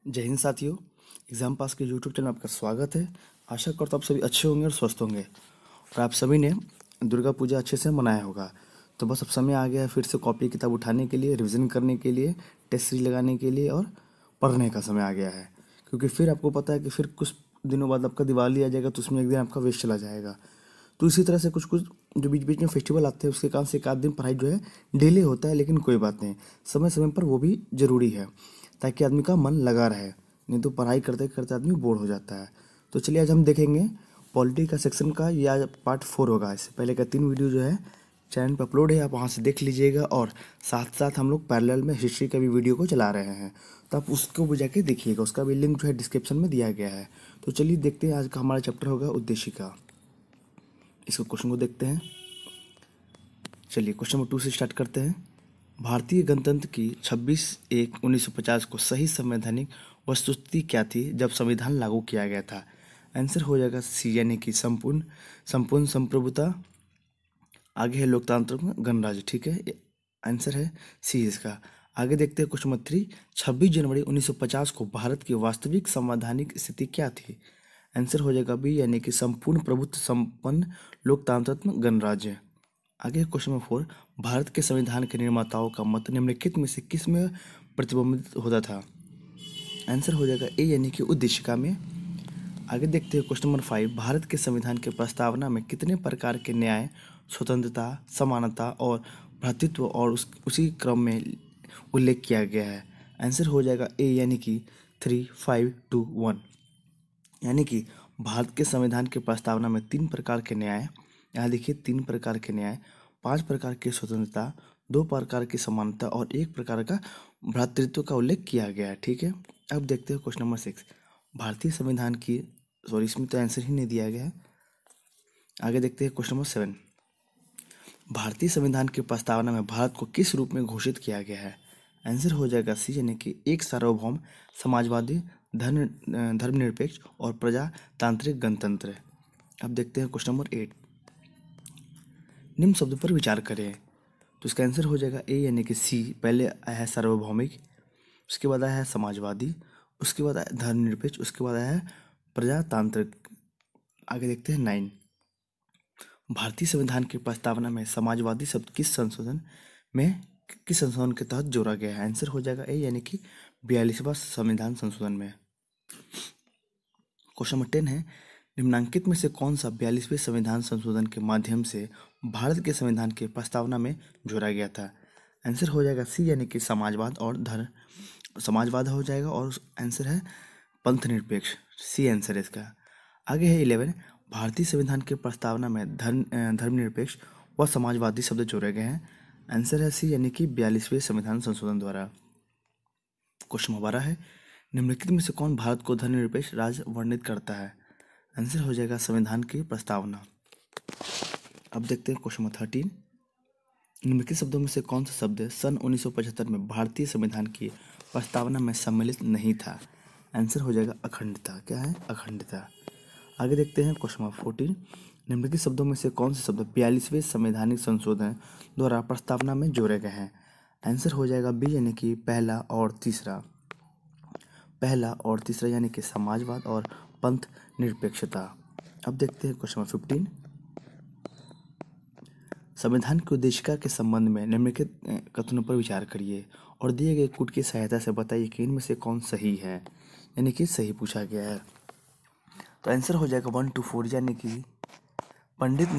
जय हिंद साथियों। एग्जाम पास के यूट्यूब चैनल में आपका स्वागत है। आशा करता हूँ आप सभी अच्छे होंगे और स्वस्थ होंगे और आप सभी ने दुर्गा पूजा अच्छे से मनाया होगा। तो बस अब समय आ गया है फिर से कॉपी किताब उठाने के लिए, रिवीजन करने के लिए, टेस्ट सीरीज लगाने के लिए और पढ़ने का समय आ गया है। क्योंकि फिर आपको पता है कि फिर कुछ दिनों बाद आपका दिवाली आ जाएगा, तो उसमें एक दिन आपका वेस्ट चला जाएगा। तो इसी तरह से कुछ कुछ जो बीच बीच में फेस्टिवल आते हैं उसके कारण से एक आध दिन पढ़ाई जो है डिले होता है, लेकिन कोई बात नहीं, समय समय पर वो भी ज़रूरी है ताकि आदमी का मन लगा रहे। नहीं तो पढ़ाई करते करते आदमी बोर हो जाता है। तो चलिए आज हम देखेंगे पॉलिटी का सेक्शन का, या पार्ट 4 होगा। इससे पहले का 3 वीडियो जो है चैनल पर अपलोड है, आप वहाँ से देख लीजिएगा। और साथ साथ हम लोग पैरेलल में हिस्ट्री का भी वीडियो को चला रहे हैं, तो आप उसको भी जाके देखिएगा, उसका भी लिंक जो है डिस्क्रिप्शन में दिया गया है। तो चलिए देखते हैं, आज का हमारा चैप्टर होगा उद्देशिका। इसको क्वेश्चन को देखते हैं। चलिए क्वेश्चन नंबर 2 से स्टार्ट करते हैं। भारतीय गणतंत्र की 26/1/1950 को सही संवैधानिक वस्तुस्थिति क्या थी जब संविधान लागू किया गया था? आंसर हो जाएगा सी, यानी कि संपूर्ण संपूर्ण संप्रभुता। आगे है लोकतांत्रिक गणराज्य। ठीक है, आंसर है सी इसका। आगे देखते हैं क्वेश्चन नंबर 3। 26 जनवरी 1950 को भारत की वास्तविक संवैधानिक स्थिति क्या थी? आंसर हो जाएगा बी, यानी कि संपूर्ण प्रभुत्व संपन्न लोकतांत्रिक गणराज्य। आगे क्वेश्चन नंबर 4। भारत के संविधान के निर्माताओं का मत निम्नलिखित में से किस में प्रतिबिंबित होता था? आंसर हो जाएगा ए, यानी कि उद्देशिका में। आगे देखते हैं क्वेश्चन नंबर 5। भारत के संविधान के प्रस्तावना में कितने प्रकार के न्याय, स्वतंत्रता, समानता और भ्रातृत्व और उसी क्रम में उल्लेख किया गया है? आंसर हो जाएगा ए, यानी कि 3, 5, 2, 1। यानी कि भारत के संविधान के प्रस्तावना में 3 प्रकार के न्याय, यहाँ देखिए 3 प्रकार के न्याय, 5 प्रकार की स्वतंत्रता, 2 प्रकार की समानता और 1 प्रकार का भ्रातृत्व का उल्लेख किया गया है। ठीक है, अब देखते हैं क्वेश्चन नंबर 6। भारतीय संविधान की, सॉरी इसमें तो आंसर ही नहीं दिया गया है। आगे देखते हैं क्वेश्चन नंबर 7। भारतीय संविधान की प्रस्तावना में भारत को किस रूप में घोषित किया गया है? आंसर हो जाएगा सी, यानी कि एक सार्वभौम, समाजवादी, धर्मनिरपेक्ष और प्रजातांत्रिक गणतंत्र। अब देखते हैं क्वेश्चन नंबर 8। निम्न शब्द पर विचार करें। तो इसका आंसर हो जाएगा ए, यानी कि सी। पहले आया है सार्वभौमिक, उसके बाद आया है समाजवादी, उसके बाद आया धर्मनिरपेक्ष, उसके बाद आया है प्रजातांत्रिक। आगे देखते हैं 9। भारतीय संविधान की प्रस्तावना में समाजवादी शब्द किस संशोधन के तहत जोड़ा गया है? आंसर हो जाएगा ए, यानी कि 42वां संविधान संशोधन में। क्वेश्चन नंबर 10 है, निम्नांकित में से कौन सा 42वें संविधान संशोधन के माध्यम से भारत के संविधान के प्रस्तावना में जोड़ा गया था? आंसर हो जाएगा सी, यानी कि समाजवाद हो जाएगा, और आंसर है पंथ निरपेक्ष। सी आंसर है इसका। आगे है 11। भारतीय संविधान के प्रस्तावना में धर्मनिरपेक्ष व समाजवादी शब्द जोड़े गए हैं। आंसर है सी, यानी कि 42वें संविधान संशोधन द्वारा। क्वेश्चन 12 है, निम्नलिखित में से कौन भारत को धर्मनिरपेक्ष राज्य वर्णित करता है? आंसर हो जाएगा संविधान की प्रस्तावना। अब देखते हैं क्वेश्चन नंबर 13। निम्नलिखित शब्दों में से कौन सा शब्द सन 1975 में भारतीय संविधान की प्रस्तावना में सम्मिलित नहीं था? आंसर हो जाएगा अखंडता। क्या है? अखंडता। आगे देखते हैं क्वेश्चन नंबर 14। निम्नलिखित शब्दों में से कौन से शब्द 42वें संवैधानिक संशोधन द्वारा प्रस्तावना में जोड़े गए हैं? आंसर हो जाएगा बी, यानी कि पहला और तीसरा। पहला और तीसरा यानी कि समाजवाद और पंथ निरपेक्षता। अब देखते हैं क्वेश्चन नंबर 15। संविधान की उद्देशिका के संबंध में निम्नलिखित कथनों पर विचार करिए और दिए गए कूट की सहायता से बताइए कि इनमें से कौन सही है, यानी कि सही पूछा गया है। तो आंसर हो जाएगा 1 to 4, यानी कि पंडित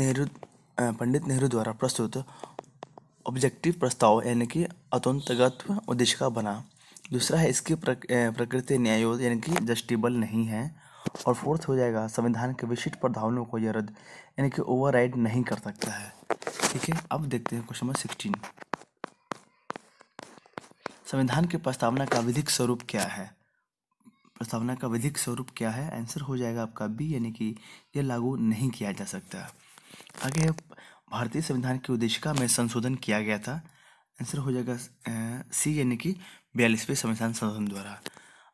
नेहरू द्वारा प्रस्तुत ऑब्जेक्टिव प्रस्ताव, यानी कि अंतर्गत उद्देशिका बना। दूसरा है इसकी प्रकृति न्यायोचित, यानी कि जस्टिबल नहीं है। और फोर्थ हो जाएगा संविधान के विशिष्ट प्रावधानों को यह रद्द, यानी कि ओवरराइड नहीं कर सकता है। ठीक है, अब देखते हैं क्वेश्चन नंबर 16। संविधान की प्रस्तावना का विधिक स्वरूप क्या है? प्रस्तावना का विधिक स्वरूप क्या है? आंसर हो जाएगा आपका बी, यानी कि यह लागू नहीं किया जा सकता। आगे है भारतीय संविधान की उद्देशिका में संशोधन किया गया था। आंसर हो जाएगा सी, यानी कि 42वें संविधान संशोधन द्वारा।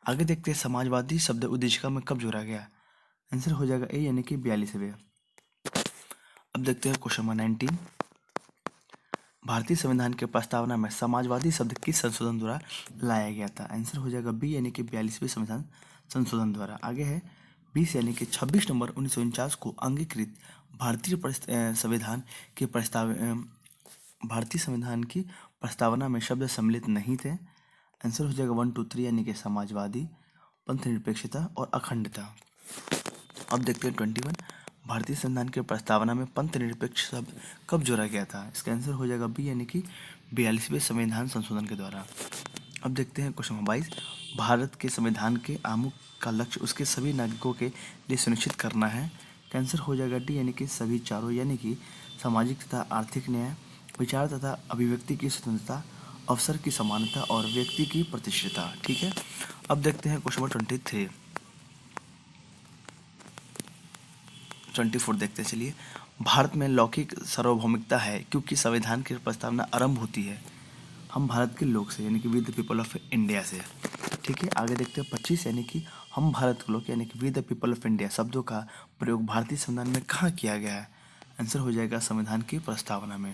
आगे देखते हैं समाजवादी शब्द उद्देशिका में कब जोड़ा गया? आंसर हो जाएगा ए, यानी कि 42वें। अब देखते हैं क्वेश्चन नंबर 19। भारतीय संविधान के प्रस्तावना में समाजवादी शब्द किस संशोधन द्वारा लाया गया था? आंसर हो जाएगा बी यानी कि 42वें संविधान संशोधन द्वारा। आगे है 20 यानी कि 26 नवंबर 1949 को अंगीकृत भारतीय संविधान के भारतीय संविधान की प्रस्तावना में शब्द सम्मिलित नहीं थे। आंसर हो जाएगा 1 2 3 यानी कि समाजवादी, पंथ निरपेक्षता और अखंडता। अब देखते हैं 21, भारतीय संविधान के प्रस्तावना में पंथ निरपेक्ष शब्द कब जोड़ा गया था? इसका आंसर हो जाएगा बी यानी कि 42वें संविधान संशोधन के द्वारा। अब देखते हैं क्वेश्चन 22, भारत के संविधान के आमुख का लक्ष्य उसके सभी नागरिकों के लिए सुनिश्चित करना है। आंसर हो जाएगा डी यानी कि सभी चारों, यानी कि सामाजिक तथा आर्थिक न्याय, विचार तथा अभिव्यक्ति की स्वतंत्रता, अवसर की समानता और व्यक्ति की प्रतिष्ठिता। ठीक है, अब देखते हैं क्वेश्चन नंबर 24 देखते चलिए। भारत में लौकिक सार्वभौमिकता है क्योंकि संविधान की प्रस्तावना आरंभ होती है हम भारत के लोग से, यानी कि we the people of India से। ठीक है, आगे देखते हैं 25 यानी कि हम भारत के लोग, यानी कि we the people of India शब्दों का प्रयोग भारतीय संविधान में कहाँ किया गया है? आंसर हो जाएगा संविधान की प्रस्तावना में।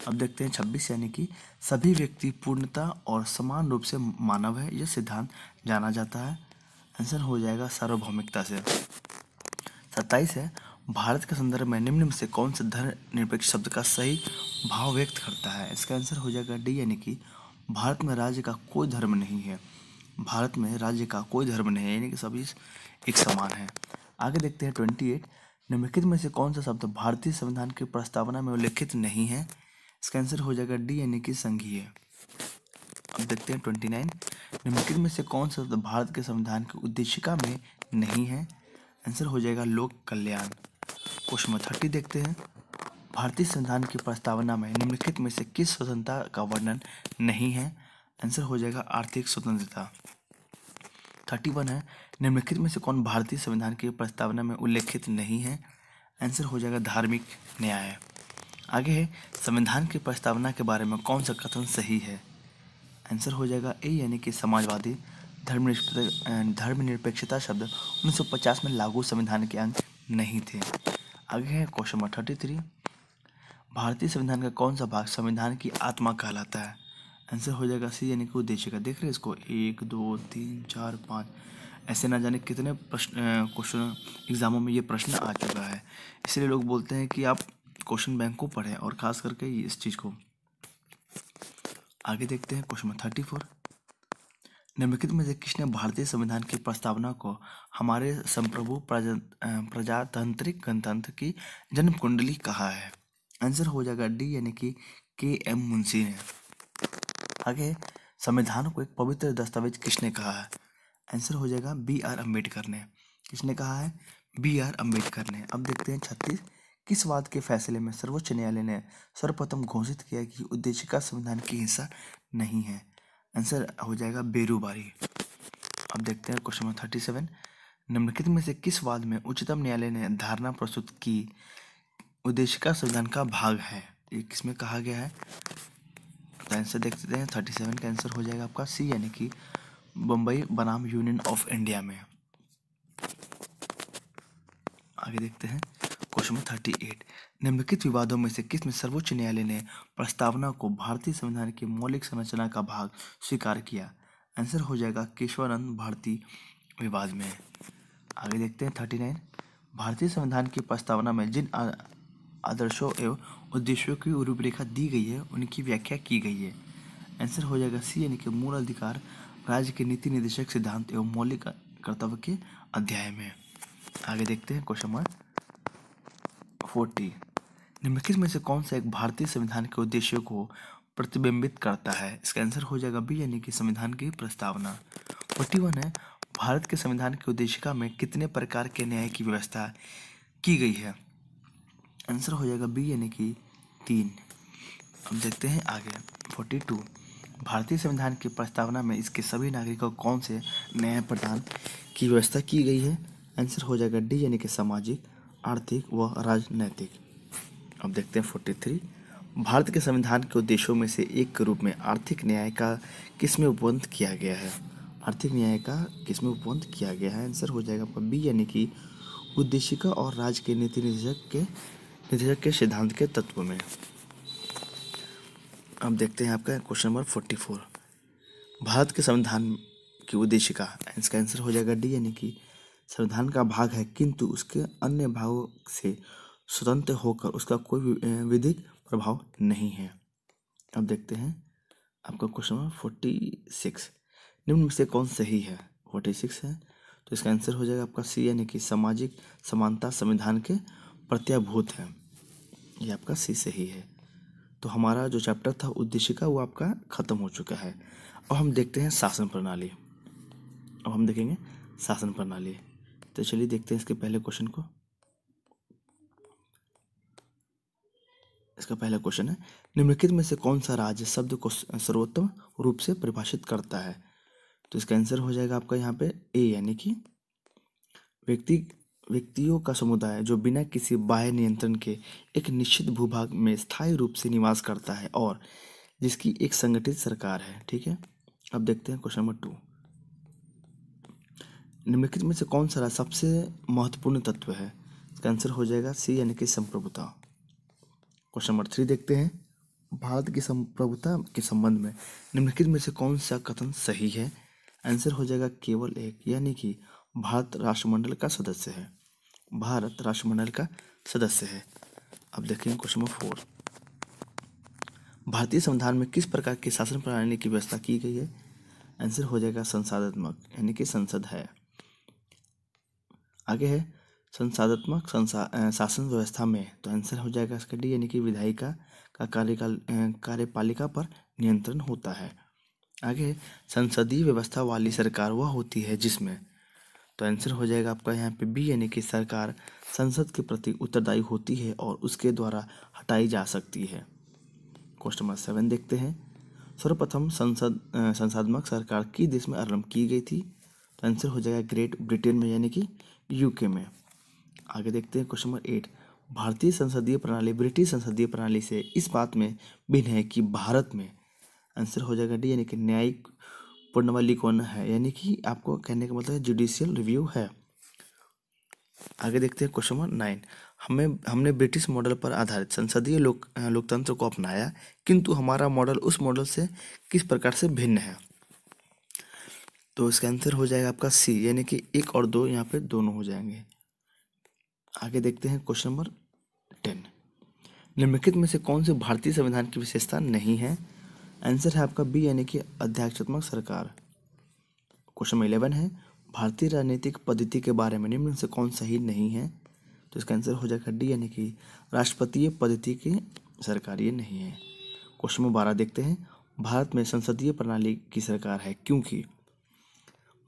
अब देखते हैं 26 यानी कि सभी व्यक्ति पूर्णता और समान रूप से मानव है, यह सिद्धांत जाना जाता है। आंसर हो जाएगा सार्वभौमिकता से। 27 है, भारत के संदर्भ में निम्न में से कौन सा धर्मनिरपेक्ष शब्द का सही भाव व्यक्त करता है? इसका आंसर हो जाएगा डी यानी कि भारत में राज्य का कोई धर्म नहीं है। भारत में राज्य का कोई धर्म नहीं है, यानी कि सभी एक समान है। आगे देखते हैं 28, निम्नलिखित में से कौन सा शब्द भारतीय संविधान की प्रस्तावना में उल्लेखित नहीं है? इसका आंसर हो जाएगा डी यानी कि संघीय। अब देखते हैं 29, निम्नलिखित में से कौन सा शब्द भारत के संविधान की उद्देशिका में नहीं है? आंसर हो जाएगा लोक कल्याण। क्वेश्चन नंबर 30 देखते हैं, भारतीय संविधान की प्रस्तावना में निम्नलिखित में से किस स्वतंत्रता का वर्णन नहीं है? आंसर हो जाएगा आर्थिक स्वतंत्रता। 31 है, निम्नलिखित में से कौन भारतीय संविधान की प्रस्तावना में उल्लेखित नहीं है? आंसर हो जाएगा धार्मिक न्याय। आगे है, संविधान की प्रस्तावना के बारे में कौन सा कथन सही है? आंसर हो जाएगा ए यानी कि समाजवादी। धर्मनिरपेक्षता शब्द 1950 में लागू संविधान के अंग नहीं थे। आगे है क्वेश्चन नंबर 33, भारतीय संविधान का कौन सा भाग संविधान की आत्मा कहलाता है? आंसर हो जाएगा सी यानी कि उद्देशिका। देख रहे हैं इसको, 1 2 3 4 5, ऐसे ना जाने कितने प्रश्न क्वेश्चन एग्जामों में ये प्रश्न आ चुका है। इसलिए लोग बोलते हैं कि आप क्वेश्चन बैंक को पढ़ें, और खास करके इस चीज़ को। आगे देखते हैं क्वेश्चन नंबर 34, निम्नलिखित में से किसने भारतीय संविधान की प्रस्तावना को हमारे संप्रभु प्रजातांत्रिक गणतंत्र की जन्म कुंडली कहा है? आंसर हो जाएगा डी यानी कि के.एम. मुंशी ने। आगे, संविधान को एक पवित्र दस्तावेज किसने कहा है? आंसर हो जाएगा बी.आर. अम्बेडकर ने। किसने कहा है? बी.आर. अम्बेडकर ने। अब देखते हैं 36, किस वाद के फैसले में सर्वोच्च न्यायालय ने सर्वप्रथम घोषित किया कि उद्देशिका संविधान की हिस्सा नहीं है? आंसर हो जाएगा बेरूबारी। अब देखते हैं क्वेश्चन नंबर 37, निम्नलिखित में से किस वाद में उच्चतम न्यायालय ने धारणा प्रस्तुत की उद्देशिका संविधान का भाग है? ये किसमें कहा गया है? तो आंसर देखते हैं 37 का आंसर हो जाएगा आपका सी यानी कि बम्बई बनाम यूनियन ऑफ इंडिया में। आगे देखते हैं क्वेश्चन नंबर 38, निम्नलिखित विवादों में से किस में सर्वोच्च न्यायालय ने प्रस्तावना को भारतीय संविधान की मौलिक संरचना का भाग स्वीकार किया? आंसर हो जाएगा केशवानंद भारती विवाद में। आगे देखते हैं 39, भारतीय संविधान की प्रस्तावना में जिन आदर्शों एवं उद्देश्यों की रूपरेखा दी गई है उनकी व्याख्या की गई है? आंसर हो जाएगा सी यानी कि मूल अधिकार, राज्य के नीति निर्देशक सिद्धांत एवं मौलिक कर्तव्य के अध्याय में। आगे देखते हैं क्वेश्चन नंबर 40, निम्नलिखित में से कौन सा एक भारतीय संविधान के उद्देश्यों को प्रतिबिंबित करता है? इसका आंसर हो जाएगा बी यानी कि संविधान की प्रस्तावना। 41 है, भारत के संविधान की उद्देशिका में कितने प्रकार के न्याय की व्यवस्था की गई है? आंसर हो जाएगा बी यानी कि 3। अब देखते हैं आगे 42, भारतीय संविधान की प्रस्तावना में इसके सभी नागरिकों को कौन से न्याय प्रदान की व्यवस्था की गई है? आंसर हो जाएगा डी यानी कि सामाजिक, आर्थिक व राजनैतिक। अब देखते हैं 43, भारत के संविधान के उद्देश्यों में से एक के रूप में आर्थिक न्याय का किसमें उपबंध किया गया है? आर्थिक न्याय का किसमें उपबंध किया गया है? आंसर हो जाएगा आपका बी यानी कि उद्देशिका और राज्य के नीति निर्देशक के सिद्धांत के तत्व में। अब देखते हैं आपका क्वेश्चन नंबर 44। भारत के संविधान की उद्देशिका, इसका आंसर हो जाएगा डी, यानी कि संविधान का भाग है किंतु उसके अन्य भागों से स्वतंत्र होकर उसका कोई विधिक प्रभाव नहीं है। अब देखते हैं आपका क्वेश्चन नंबर 46। निम्न में से कौन सही है? 46 है, तो इसका आंसर हो जाएगा आपका सी, यानी कि सामाजिक समानता संविधान के प्रत्याभूत है। ये आपका सी सही है। तो हमारा जो चैप्टर था उद्देशिका वो आपका खत्म हो चुका है। अब हम देखते हैं शासन प्रणाली। अब हम देखेंगे शासन प्रणाली। तो चलिए देखते हैं इसके पहले क्वेश्चन को। इसका पहला क्वेश्चन है, निम्नलिखित में से कौन सा राज्य शब्द को सर्वोत्तम रूप से परिभाषित करता है? तो इसका आंसर हो जाएगा आपका यहाँ पे ए, यानी कि व्यक्तियों का समुदाय जो बिना किसी बाह्य नियंत्रण के एक निश्चित भूभाग में स्थायी रूप से निवास करता है और जिसकी एक संगठित सरकार है। ठीक है, अब देखते हैं क्वेश्चन नंबर 2। निम्नलिखित में से कौन सा सबसे महत्वपूर्ण तत्व है? इसका आंसर हो जाएगा सी, यानी कि संप्रभुता। क्वेश्चन नंबर 3 देखते हैं, भारत की संप्रभुता के संबंध में निम्नलिखित में से कौन सा कथन सही है? आंसर हो जाएगा केवल एक, यानी कि भारत राष्ट्रमंडल का सदस्य है। भारत राष्ट्रमंडल का सदस्य है। अब देखेंगे क्वेश्चन नंबर 4। भारतीय संविधान में किस प्रकार की शासन प्रणाली की व्यवस्था की गई है? आंसर हो जाएगा संसदात्मक, यानी कि संसद है। आगे है संसदात्मक शासन व्यवस्था में, तो आंसर हो जाएगा इसका डी, यानी कि विधायिका का कार्यपालिका पर नियंत्रण होता है। आगे संसदीय व्यवस्था वाली सरकार वह होती है जिसमें, तो आंसर हो जाएगा आपका यहाँ पे बी, यानी कि सरकार संसद के प्रति उत्तरदायी होती है और उसके द्वारा हटाई जा सकती है। क्वेश्चन नंबर 7 देखते हैं, सर्वप्रथम संसदात्मक सरकार किस देश में आरंभ की गई थी? तो आंसर हो जाएगा ग्रेट ब्रिटेन में, यानी कि यूके में। आगे देखते हैं क्वेश्चन नंबर 8। भारतीय संसदीय प्रणाली ब्रिटिश संसदीय प्रणाली से इस बात में भिन्न है कि भारत में, आंसर हो जाएगा डी, यानी कि न्यायिक पुनर्विलोकन है, यानी कि आपको कहने का मतलब है जुडिशियल रिव्यू है। आगे देखते हैं क्वेश्चन नंबर 9। हमने ब्रिटिश मॉडल पर आधारित संसदीय लोकतंत्र को अपनाया किंतु हमारा मॉडल उस मॉडल से किस प्रकार से भिन्न है? तो इसका आंसर हो जाएगा आपका सी, यानी कि 1 और 2 यहाँ पे दोनों हो जाएंगे। आगे देखते हैं क्वेश्चन नंबर 10। निम्नलिखित में से कौन से भारतीय संविधान की विशेषता नहीं है? आंसर है आपका बी, यानी कि अध्यक्षात्मक सरकार। क्वेश्चन नंबर 11 है, भारतीय राजनीतिक पद्धति के बारे में निम्न से कौन सही नहीं है? तो इसका आंसर हो जाएगा डी, यानी कि राष्ट्रपतीय पद्धति की सरकार ये नहीं है। क्वेश्चन नंबर 12 देखते हैं, भारत में संसदीय प्रणाली की सरकार है क्योंकि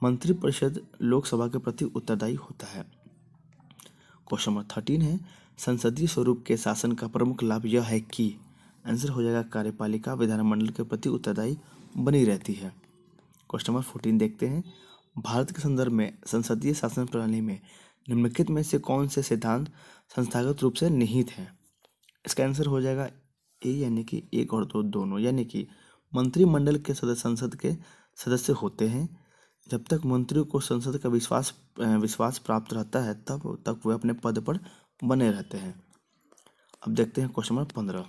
मंत्रिपरिषद लोकसभा के प्रति उत्तरदायी होता है। क्वेश्चन नंबर 13 है, संसदीय स्वरूप के शासन का प्रमुख लाभ यह है कि, आंसर हो जाएगा कार्यपालिका विधानमंडल के प्रति उत्तरदायी बनी रहती है। क्वेश्चन नंबर 14 देखते हैं, भारत के संदर्भ में संसदीय शासन प्रणाली में निम्नलिखित में से कौन से सिद्धांत संस्थागत रूप से निहित हैं? इसका आंसर हो जाएगा ए, यानी कि 1 और 2 दोनों, यानी कि मंत्रिमंडल के सदस्य संसद के सदस्य होते हैं। जब तक मंत्रियों को संसद का विश्वास प्राप्त रहता है तब तक वे अपने पद पर बने रहते हैं। अब देखते हैं क्वेश्चन नंबर 15।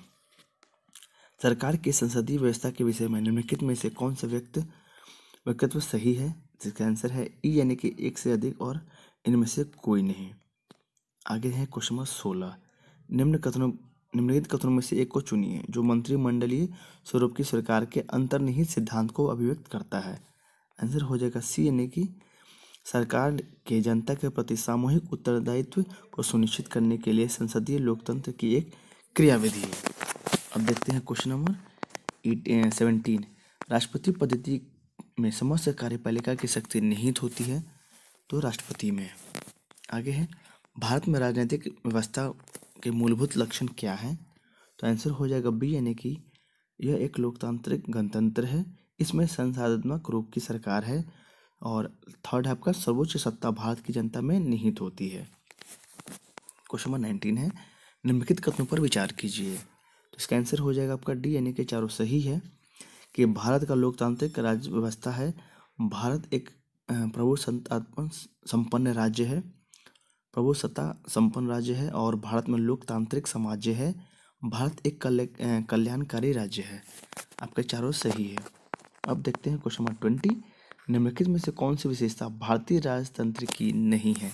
सरकार की संसदीय व्यवस्था के विषय में निम्नलिखित में से कौन सा व्यक्तित्व सही है? जिसका आंसर है ई, यानी कि 1 से अधिक और इनमें से कोई नहीं। आगे है क्वेश्चन नंबर 16। निम्नलिखित कथनों में से एक को चुनिए जो मंत्रिमंडलीय स्वरूप की सरकार के अंतर्निहित सिद्धांत को अभिव्यक्त करता है। आंसर हो जाएगा सी, यानी कि सरकार के जनता के प्रति सामूहिक उत्तरदायित्व को सुनिश्चित करने के लिए संसदीय लोकतंत्र की एक क्रियाविधि है। अब देखते हैं क्वेश्चन नंबर 17। राष्ट्रपति पद्धति में समस्त कार्यपालिका की शक्ति निहित होती है, तो राष्ट्रपति में। आगे है, भारत में राजनीतिक व्यवस्था के मूलभूत लक्षण क्या हैं? तो आंसर हो जाएगा बी, यानी कि यह एक लोकतांत्रिक गणतंत्र है, इसमें संसदात्मक रूप की सरकार है और थर्ड है आपका सर्वोच्च सत्ता भारत की जनता में निहित होती है। क्वेश्चन नंबर 19 है, निम्नलिखित कथनों पर विचार कीजिए। तो इसका आंसर हो जाएगा आपका डी, यानी कि चारों सही है कि भारत का लोकतांत्रिक राज्य व्यवस्था है। भारत एक प्रभुसत्ता संपन्न राज्य है और भारत में लोकतांत्रिक समाज है भारत एक कल्याणकारी राज्य है। आपके चारों सही है। अब देखते हैं क्वेश्चन नंबर 20। निम्नलिखित में से कौन सी विशेषता भारतीय राजतंत्र की नहीं है?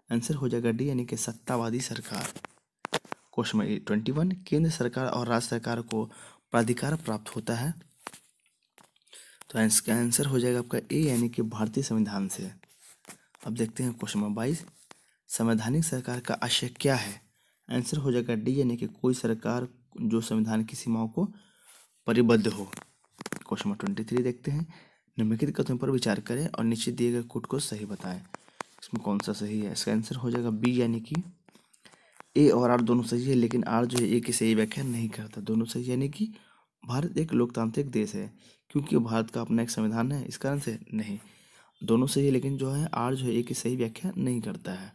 आंसर हो जाएगा डी यानी कि सत्तावादी सरकार। Question number 21। केंद्र सरकार और राज्य सरकार को प्राधिकार प्राप्त होता है, तो इसका आंसर हो जाएगा आपका ए यानी कि भारतीय संविधान से। अब देखते हैं क्वेश्चन नंबर 22। संवैधानिक सरकार का आशय क्या है? आंसर हो जाएगा डी यानी कि कोई सरकार जो संविधान की सीमाओं को परिबद्ध हो। क्वेश्चन नंबर 23 देखते हैं। निम्नलिखित कथनों पर विचार करें और नीचे दिए गए कोट को सही बताएं। इसमें कौन सा सही है? इसका आंसर हो जाएगा बी यानी कि ए और आर दोनों सही है, लेकिन आर जो है ए की सही व्याख्या नहीं करता। दोनों सही यानी कि भारत एक लोकतांत्रिक देश है, क्योंकि भारत का अपना एक संविधान है, इस कारण से नहीं। दोनों सही है, लेकिन जो है आर जो है ए की सही व्याख्या नहीं करता है।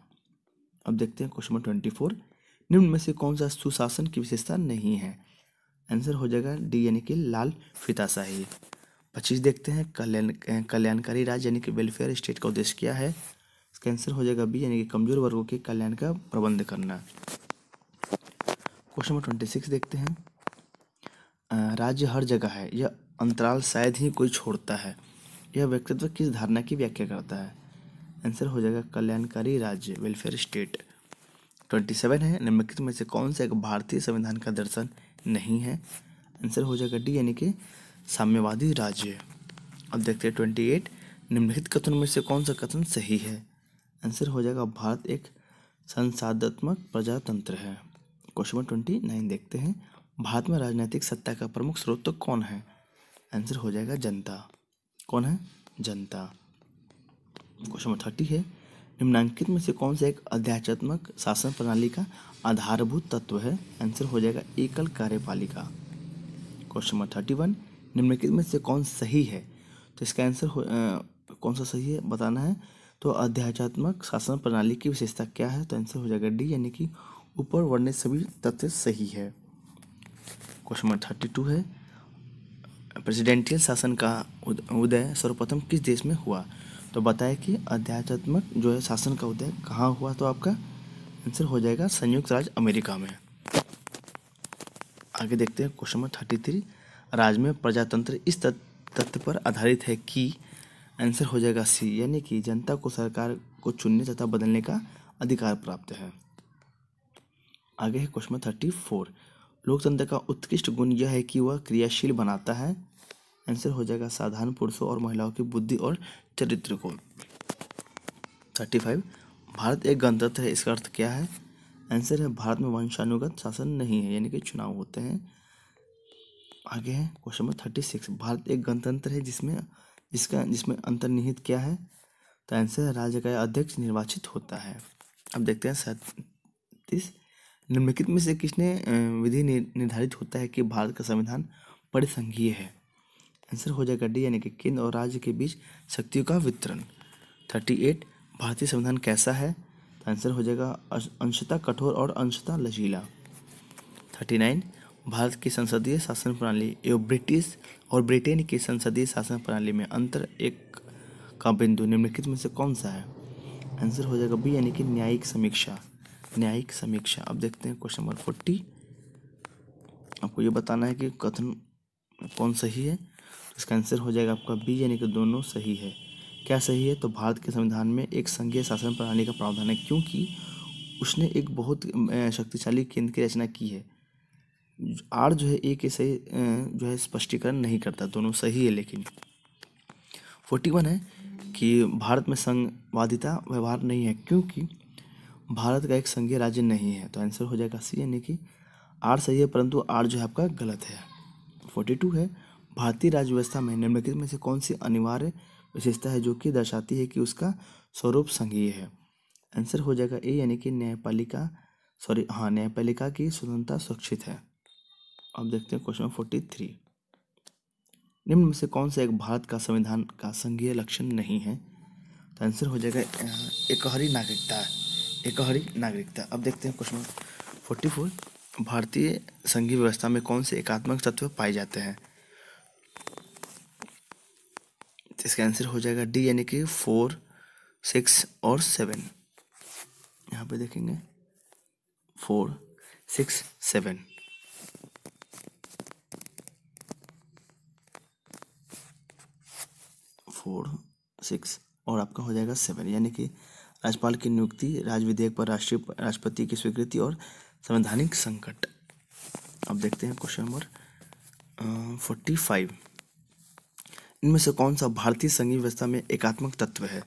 अब देखते हैं क्वेश्चन नंबर 24। निम्न में से कौन सा सुशासन की विशेषता नहीं है? आंसर हो जाएगा डी यानी कि लाल फीताशाही। 25 देखते हैं। कल्याणकारी राज्य यानी कि वेलफेयर स्टेट का उद्देश्य क्या है? इसका आंसर हो जाएगा बी यानी कि कमजोर वर्गों के कल्याण का प्रबंध करना। क्वेश्चन नंबर 26 देखते हैं। राज्य हर जगह है, यह अंतराल शायद ही कोई छोड़ता है, यह व्यक्तित्व किस धारणा की व्याख्या करता है? आंसर हो जाएगा कल्याणकारी राज्य वेलफेयर स्टेट। 27 है। निम्नलिखित में से कौन सा एक भारतीय संविधान का दर्शन नहीं है? आंसर हो जाएगा डी यानी कि साम्यवादी राज्य। अब देखते हैं 28। निम्नलिखित कथनों में से कौन सा कथन सही है? आंसर हो जाएगा भारत एक संसदात्मक प्रजातंत्र है। क्वेश्चन नंबर 29 देखते हैं। भारत में राजनीतिक सत्ता का प्रमुख स्रोत तो कौन है? आंसर हो जाएगा जनता। कौन है? जनता। क्वेश्चन नंबर 30 है। निम्नलिखित में से कौन सा एक अध्यात्मक शासन प्रणाली का आधारभूत तत्व है? आंसर हो जाएगा एकल कार्यपालिका। Question number 31। निम्नलिखित में से कौन सही है? तो इसका आंसर कौन सा सही है बताना है। तो अध्यात्मक शासन प्रणाली की विशेषता क्या है? तो आंसर हो जाएगा डी यानी कि ऊपर वर्णित सभी तथ्य सही है। क्वेश्चन नंबर 32 है। प्रेसिडेंशियल शासन का उदय सर्वप्रथम किस देश में हुआ? तो बताया कि अध्यात्मक जो है शासन का उदय कहाँ हुआ, तो आपका आंसर हो जाएगा संयुक्त राज्य अमेरिका में। आगे देखते हैं क्वेश्चन नंबर 33। राज्य में प्रजातंत्र इस तथ्य पर आधारित है कि आंसर हो जाएगा सी यानी कि जनता को सरकार को चुनने तथा बदलने का अधिकार प्राप्त है। आगे है क्वेश्चन नंबर 34। लोकतंत्र का उत्कृष्ट गुण यह है कि वह क्रियाशील बनाता है। आंसर हो जाएगा साधारण पुरुषों और महिलाओं की बुद्धि और चरित्र को। 35। भारत एक गणतंत्र है, इसका अर्थ क्या है? आंसर है भारत में वंशानुगत शासन नहीं है, यानी कि चुनाव होते हैं। आगे है क्वेश्चन नंबर 36। भारत एक गणतंत्र है जिसमें अंतर्निहित क्या है? तो आंसर है राज्य का अध्यक्ष निर्वाचित होता है। अब देखते हैं 37। निम्नलिखित में से किसने विधि निर्धारित होता है कि भारत का संविधान परिसंघीय है? आंसर हो जाएगा डी यानी कि केंद्र और राज्य के बीच शक्तियों का वितरण। 38। भारतीय संविधान कैसा है? तो आंसर हो जाएगा अंशतः कठोर और अंशतः लचीला। 39। भारत की संसदीय शासन प्रणाली एवं ब्रिटेन की संसदीय शासन प्रणाली में अंतर एक का बिंदु निम्नलिखित में से कौन सा है? आंसर हो जाएगा बी यानी कि न्यायिक समीक्षा। न्यायिक समीक्षा। अब देखते हैं क्वेश्चन नंबर 40। आपको ये बताना है कि कथन कौन सही है। इसका आंसर हो जाएगा आपका बी यानी कि दोनों सही है। क्या सही है? तो भारत के संविधान में एक संघीय शासन प्रणाली का प्रावधान है, क्योंकि उसने एक बहुत शक्तिशाली केंद्र की रचना की है। आर जो है ए के सही जो है स्पष्टीकरण नहीं करता। दोनों सही है। लेकिन 41 है कि भारत में संघवादिता व्यवहार नहीं है, क्योंकि भारत का एक संघीय राज्य नहीं है। तो आंसर हो जाएगा सी यानी कि आर सही है, परंतु आर जो है आपका गलत है। 42 है। भारतीय राज्य व्यवस्था में निम्नलिखित में से कौन सी अनिवार्य विशेषता है जो कि दर्शाती है कि उसका स्वरूप संघीय है? आंसर हो जाएगा ए यानी कि न्यायपालिका की स्वतंत्रता सुरक्षित है। अब देखते हैं क्वेश्चन 43। निम्न में से कौन सा एक भारत का संविधान का संघीय लक्षण नहीं है? तो आंसर हो जाएगा एकहरी नागरिकता। अब देखते हैं क्वेश्चन 44। भारतीय संघीय व्यवस्था में कौन से एकात्मक तत्व पाए जाते हैं? इसका आंसर हो जाएगा डी यानी कि 4, 6 और 7। यहाँ पे देखेंगे 4, 6, 7। 4, 6 और आपका हो जाएगा 7, यानी कि राज्यपाल की नियुक्ति, राज्य विधेयक पर राष्ट्रपति की स्वीकृति और संवैधानिक संकट। अब देखते हैं क्वेश्चन नंबर 45। इनमें से कौन सा भारतीय संघीय व्यवस्था में एकात्मक तत्व है?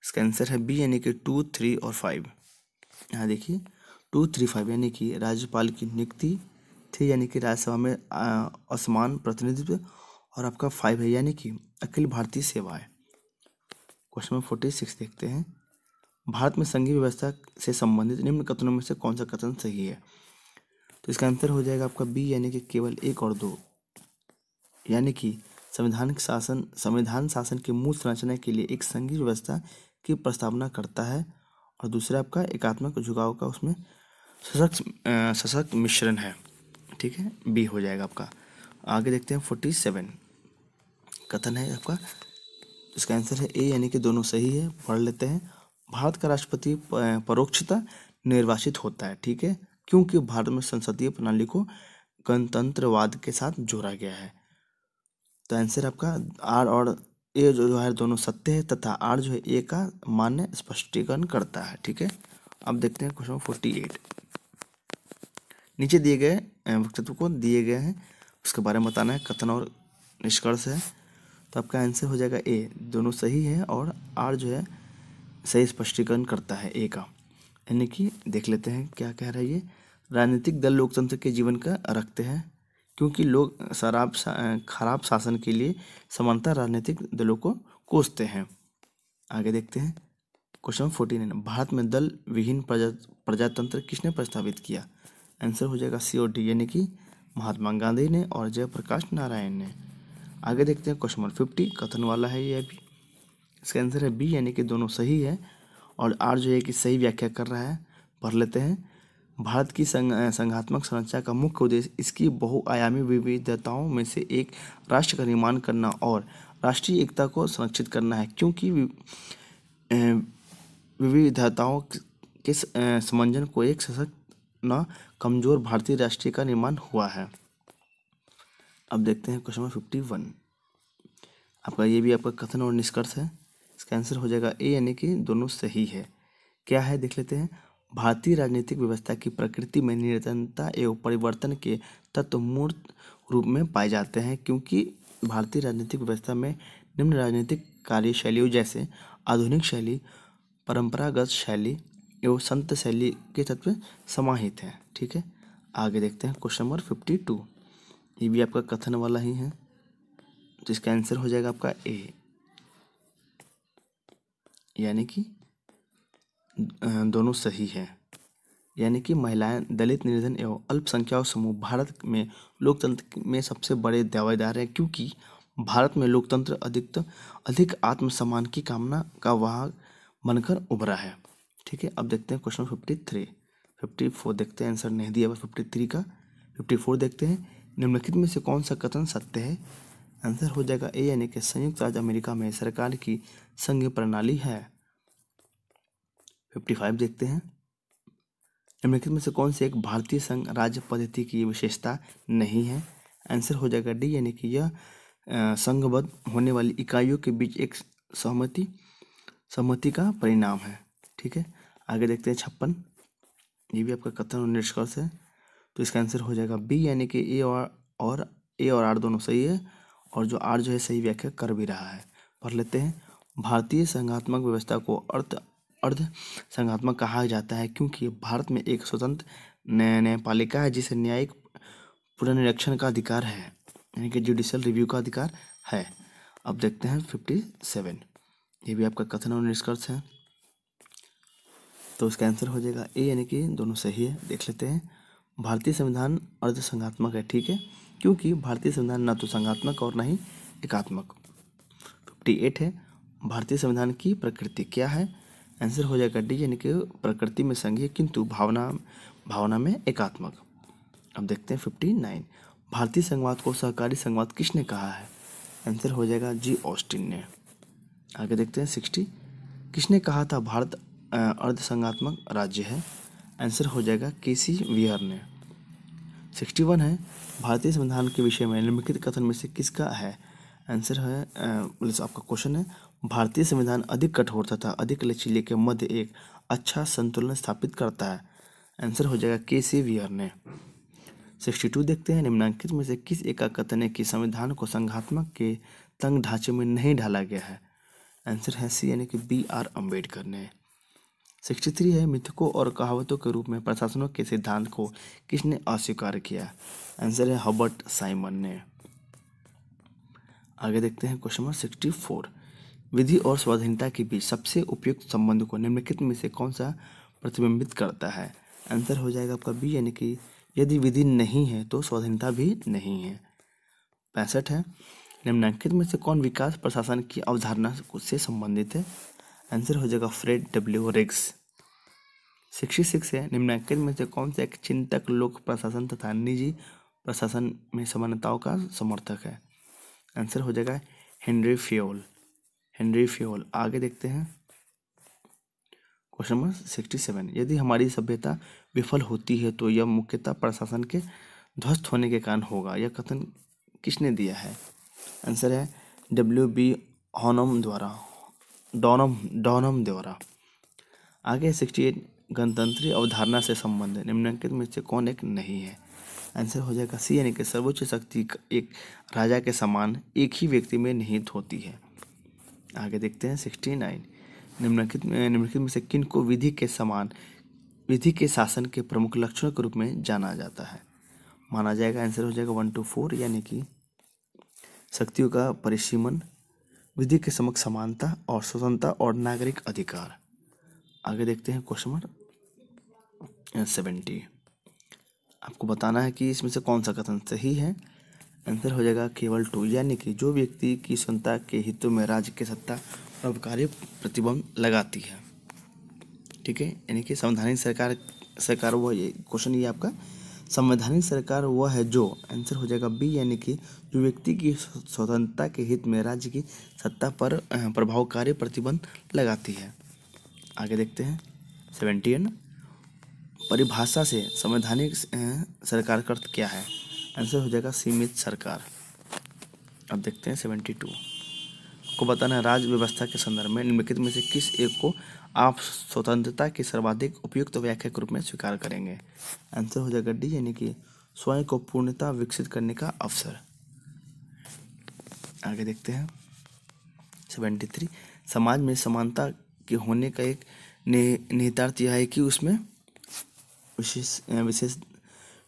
इसका आंसर है बी, यानी कि 2, 3 और 5। यहाँ देखिए 2, 3, 5 यानी कि राज्यपाल की नियुक्ति, 3 यानी कि राज्यसभा में असमान प्रतिनिधित्व और आपका 5 है यानी कि अखिल भारतीय सेवाएं। क्वेश्चन नंबर 46 देखते हैं। भारत में संघीय व्यवस्था से संबंधित निम्न कथनों में से कौन सा कथन सही है? तो इसका आंसर हो जाएगा आपका बी, यानी कि केवल 1 और 2, यानी कि संविधान शासन के मूल संरचना के लिए एक संघीय व्यवस्था की प्रस्तावना करता है और दूसरा आपका एकात्मक झुकाव का उसमें सशक्त मिश्रण है। ठीक है, बी हो जाएगा आपका। आगे देखते हैं 47 कथन है आपका, इसका आंसर है ए, यानी कि दोनों सही है। पढ़ लेते हैं। भारत का राष्ट्रपति परोक्षतः निर्वाचित होता है, ठीक है, क्योंकि भारत में संसदीय प्रणाली को गणतंत्रवाद के साथ जोड़ा गया है। तो आंसर आपका आर और ए जो है दोनों सत्य है तथा आर जो है ए का मान्य स्पष्टीकरण करता है। ठीक है, अब देखते हैं क्वेश्चन 48। नीचे दिए गए वक्तव्य को दिए गए हैं उसके बारे में बताना है, कथन और निष्कर्ष है। तो आपका आंसर हो जाएगा ए, दोनों सही है और आर जो है सही स्पष्टीकरण करता है ए का। यानी कि देख लेते हैं क्या कह रहा है ये। राजनीतिक दल लोकतंत्र के जीवन का रखते हैं क्योंकि लोग खराब शासन के लिए समानता राजनीतिक दलों को कोसते हैं। आगे देखते हैं क्वेश्चन 49। भारत में दल विहीन प्रजातंत्र किसने प्रस्तावित किया? आंसर हो जाएगा सी और डी, यानी कि महात्मा गांधी ने और जयप्रकाश नारायण ने। आगे देखते हैं क्वेश्चन 50, कथन वाला है ये भी। इसका आंसर है बी, यानी कि दोनों सही है और आर जो है कि सही व्याख्या कर रहा है। पढ़ लेते हैं। भारत की संघात्मक संरचना का मुख्य उद्देश्य इसकी बहुआयामी विविधताओं में से एक राष्ट्र का निर्माण करना और राष्ट्रीय एकता को संरक्षित करना है, क्योंकि विविधताओं के समंजन को एक सशक्त न कमजोर भारतीय राष्ट्रीय का निर्माण हुआ है। अब देखते हैं क्वेश्चन 51। आपका ये भी आपका कथन और निष्कर्ष है। इसका आंसर हो जाएगा ए, यानी कि दोनों सही है। क्या है देख लेते हैं। भारतीय राजनीतिक व्यवस्था की प्रकृति में निरंतरता एवं परिवर्तन के तत्व मूर्त रूप में पाए जाते हैं, क्योंकि भारतीय राजनीतिक व्यवस्था में निम्न राजनीतिक कार्यशैलियों जैसे आधुनिक शैली, परंपरागत शैली एवं संत शैली के तत्व समाहित हैं। ठीक है, आगे देखते हैं क्वेश्चन नंबर 52। ये भी आपका कथन वाला ही है, तो इसका आंसर हो जाएगा आपका ए, यानी कि दोनों सही है। यानी कि महिलाएं, दलित, निर्धन एवं अल्पसंख्यक समूह भारत में लोकतंत्र में सबसे बड़े दावेदार हैं, क्योंकि भारत में लोकतंत्र अधिक आत्मसम्मान की कामना का वाहक बनकर उभरा है। ठीक है, अब देखते हैं क्वेश्चन 53। 54 देखते हैं, आंसर नहीं दिया 53 का। 54 देखते हैं। निम्नलिखित में से कौन सा कथन सत्य है? आंसर हो जाएगा ए, यानी कि संयुक्त राज्य अमेरिका में सरकार की संघीय प्रणाली है। 55 देखते हैं। निम्नलिखित में से कौन सी एक भारतीय संघ राज्य पद्धति की विशेषता नहीं है? आंसर हो जाएगा डी, यानी कि यह संघबद्ध होने वाली इकाइयों के बीच एक सहमति का परिणाम है। ठीक है, आगे देखते हैं 56। ये भी आपका कथन और निष्कर्ष है, तो इसका आंसर हो जाएगा बी, यानी कि ए और आर दोनों सही है और जो आर जो है सही व्याख्या कर भी रहा है। पढ़ लेते हैं। भारतीय संघात्मक व्यवस्था को अर्ध संघात्मक कहा जाता है, क्योंकि भारत में एक स्वतंत्र न्यायपालिका है जिसे न्यायिक पुनर्निरीक्षण का अधिकार है, यानी कि जुडिशियल रिव्यू का अधिकार है। अब देखते हैं 57। ये भी आपका कथन और निष्कर्ष है, तो इसका आंसर हो जाएगा ए, यानी कि दोनों सही है। देख लेते हैं। भारतीय संविधान अर्ध संघात्मक है, ठीक है, क्योंकि भारतीय संविधान न तो संघात्मक और न ही एकात्मक। 58 है। भारतीय संविधान की प्रकृति क्या है? आंसर हो जाएगा डी, यानी कि प्रकृति में संघीय किंतु भावना में एकात्मक। अब देखते हैं 59। भारतीय संघवाद को सहकारी संघवाद किसने कहा है? आंसर हो जाएगा जी, ऑस्टिन ने। आगे देखते हैं 60। किसने कहा था भारत अर्ध संघात्मक राज्य है? आंसर हो जाएगा केसी वियर ने। 61 है। भारतीय संविधान के विषय में निम्नलिखित कथन में से किसका है? आंसर है आपका क्वेश्चन है, भारतीय संविधान अधिक कठोर तथा अधिक लचीले के मध्य एक अच्छा संतुलन स्थापित करता है। आंसर हो जाएगा के.सी. वियर ने। 62 देखते हैं, निम्नलिखित में से किस एक का कथन है कि संविधान को संघात्मक के तंग ढांचे में नहीं ढाला गया है। आंसर है सी यानी कि बी.आर. अम्बेडकर ने। 63 है, मिथकों और कहावतों के रूप में प्रशासनों के सिद्धांत को किसने अस्वीकार किया। आंसर है हर्बर्ट साइमन ने। आगे देखते हैं क्वेश्चन नंबर 64, विधि और स्वाधीनता के बीच सबसे उपयुक्त संबंध को निम्नलिखित में से कौन सा प्रतिबिंबित करता है। आंसर हो जाएगा आपका बी यानी कि यदि विधि नहीं है तो स्वाधीनता भी नहीं है। 65 है, निम्नलिखित में से कौन विकास प्रशासन की अवधारणा से संबंधित है। आंसर हो जाएगा फ्रेड डब्ल्यू रिग्स। 66 है, निम्नलिखित में से कौन सा एक चिंतक लोक प्रशासन तथा निजी प्रशासन में समानताओं का समर्थक है। आंसर हो जाएगा हेनरी फ्योल। Henry Fayol. आगे देखते हैं क्वेश्चन नंबर 67, यदि हमारी सभ्यता विफल होती है तो यह मुख्यतः प्रशासन के ध्वस्त होने के कारण होगा। यह कथन किसने दिया है। आंसर है W.B. हॉनम द्वारा, डॉनम द्वारा। आगे 68, गणतंत्रीय अवधारणा से संबंध निम्नलिखित में से कौन एक नहीं है। आंसर हो जाएगा सी यानी कि सर्वोच्च शक्ति एक राजा के समान एक ही व्यक्ति में निहित होती है। आगे देखते हैं 69, निम्नलिखित में से किन को विधि के शासन के प्रमुख लक्षणों के रूप में जाना जाता है, माना जाएगा। आंसर हो जाएगा 1 to 4 यानी कि शक्तियों का परिसीमन, विधि के समक्ष समानता और स्वतंत्रता और नागरिक अधिकार। आगे देखते हैं क्वेश्चन नंबर 70, आपको बताना है कि इसमें से कौन सा कथन सही है। आंसर हो जाएगा केवल 2 यानी कि जो व्यक्ति की स्वतंत्रता के हितों में राज्य की सत्ता प्रभावकारी प्रतिबंध लगाती है। ठीक है, यानी कि संवैधानिक सरकार वो, ये क्वेश्चन ये आपका संवैधानिक सरकार वह है जो, आंसर हो जाएगा बी यानी कि जो व्यक्ति की स्वतंत्रता के हित में राज्य की सत्ता पर प्रभावकारी प्रतिबंध लगाती है। आगे देखते हैं 71, परिभाषा से संवैधानिक सरकार का अर्थ क्या है। आंसर हो जाएगा सीमित सरकार। अब देखते हैं 72, को बताना है राज्य व्यवस्था के संदर्भ में निम्नलिखित में से किस एक को आप स्वतंत्रता की सर्वाधिक उपयुक्त व्याख्या के रूप में स्वीकार करेंगे। आंसर हो जाएगा डी यानी कि स्वयं को पूर्णतः विकसित करने का अवसर। आगे देखते हैं 73, समाज में समानता के होने का एक निहितार्थ यह है कि उसमें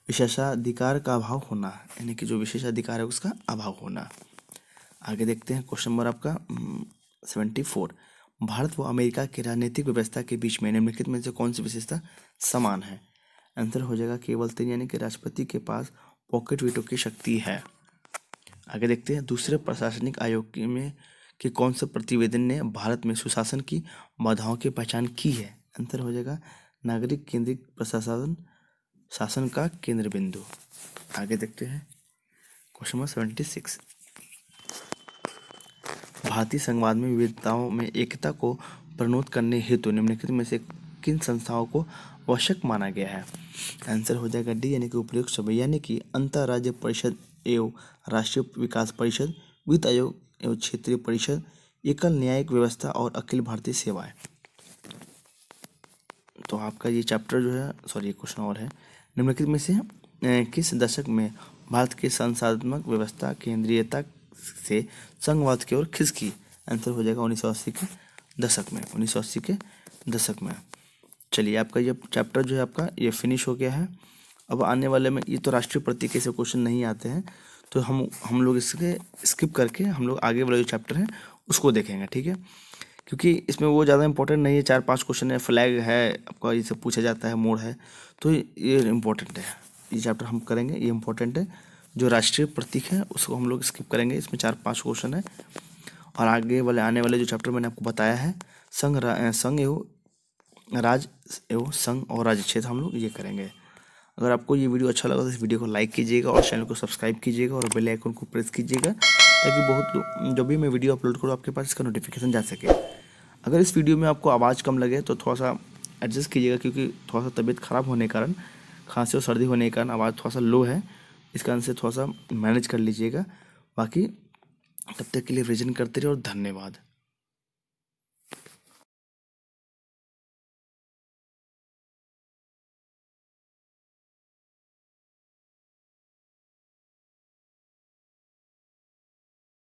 विशेषाधिकार का अभाव होना, यानी कि जो विशेषाधिकार है उसका अभाव होना। आगे देखते हैं क्वेश्चन नंबर आपका 74, भारत व अमेरिका की राजनीतिक व्यवस्था के बीच में निम्नलिखित में से कौन सी विशेषता समान है। आंसर हो जाएगा केवल 3 यानी कि राष्ट्रपति के पास पॉकेट वीटो की शक्ति है। आगे देखते हैं दूसरे प्रशासनिक आयोग में कि कौन से प्रतिवेदन ने भारत में सुशासन की बाधाओं की पहचान की है। आंसर हो जाएगा नागरिक केंद्रित प्रशासन शासन का केंद्र बिंदु। आगे देखते हैं क्वेश्चन नंबर 76, भारतीय संघवाद में विविधताओं में एकता को प्रणोदित करने हेतु निम्नलिखित में से किन संस्थाओं को आवश्यक माना गया है। आंसर हो जाएगा डी यानी कि उपयुक्त सभी, यानी कि अंतर्राज्य परिषद एवं राष्ट्रीय विकास परिषद, वित्त आयोग एवं क्षेत्रीय परिषद, एकल न्यायिक व्यवस्था और अखिल भारतीय सेवाएं। तो आपका ये चैप्टर जो है, सॉरी क्वेश्चन और है, निम्नलिखित में से किस दशक में भारत की संसाधनात्मक व्यवस्था केंद्रीयता से संघवाद की ओर खिसकी। आंसर हो जाएगा 1980 के दशक में, 1980 के दशक में। चलिए आपका ये चैप्टर जो है आपका ये फिनिश हो गया है। अब आने वाले में ये तो राष्ट्रीय प्रतीक से क्वेश्चन नहीं आते हैं, तो हम लोग इसके स्किप करके हम लोग आगे वाला जो चैप्टर है उसको देखेंगे। ठीक है, क्योंकि इसमें वो ज़्यादा इंपॉर्टेंट नहीं है, 4-5 क्वेश्चन है, फ्लैग है आपका, ये सब पूछा जाता है, मोड है, तो ये इम्पोर्टेंट है। ये चैप्टर हम करेंगे, ये इम्पोर्टेंट है। जो राष्ट्रीय प्रतीक है उसको हम लोग स्किप करेंगे, इसमें 4-5 क्वेश्चन है। और आगे वाले आने वाले जो चैप्टर मैंने आपको बताया है संघ एवं राज एवं संघ और राज्य क्षेत्र, हम लोग ये करेंगे। अगर आपको ये वीडियो अच्छा लगा तो इस वीडियो को लाइक कीजिएगा और चैनल को सब्सक्राइब कीजिएगा और बेल आइकन को प्रेस कीजिएगा, ताकि जब भी मैं वीडियो अपलोड करूँ आपके पास इसका नोटिफिकेशन जा सके। अगर इस वीडियो में आपको आवाज़ कम लगे तो थोड़ा सा एडजस्ट कीजिएगा, क्योंकि थोड़ा सा तबीयत ख़राब होने के कारण, खांसी और सर्दी होने के कारण आवाज़ थोड़ा सा लो है, इस कारण से थोड़ा सा मैनेज कर लीजिएगा। बाकी तब तक के लिए रिविजन करते रहिए और धन्यवाद।